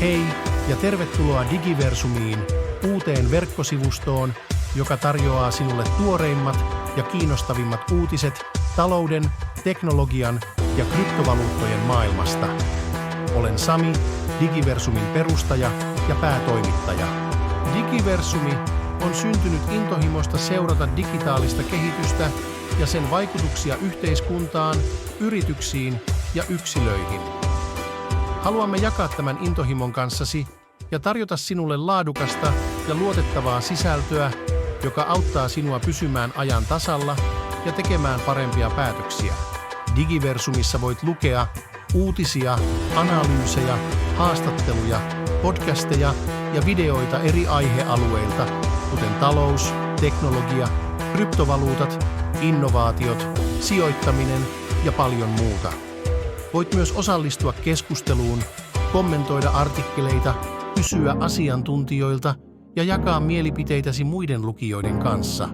Hei ja tervetuloa Digiversumiin, uuteen verkkosivustoon, joka tarjoaa sinulle tuoreimmat ja kiinnostavimmat uutiset talouden, teknologian ja kryptovaluuttojen maailmasta. Olen Sami, Digiversumin perustaja ja päätoimittaja. Digiversumi on syntynyt intohimosta seurata digitaalista kehitystä ja sen vaikutuksia yhteiskuntaan, yrityksiin ja yksilöihin. Haluamme jakaa tämän intohimon kanssasi ja tarjota sinulle laadukasta ja luotettavaa sisältöä, joka auttaa sinua pysymään ajan tasalla ja tekemään parempia päätöksiä. Digiversumissa voit lukea uutisia, analyysejä, haastatteluja, podcasteja ja videoita eri aihealueilta, kuten talous, teknologia, kryptovaluutat, innovaatiot, sijoittaminen ja paljon muuta. Voit myös osallistua keskusteluun, kommentoida artikkeleita, kysyä asiantuntijoilta ja jakaa mielipiteitäsi muiden lukijoiden kanssa.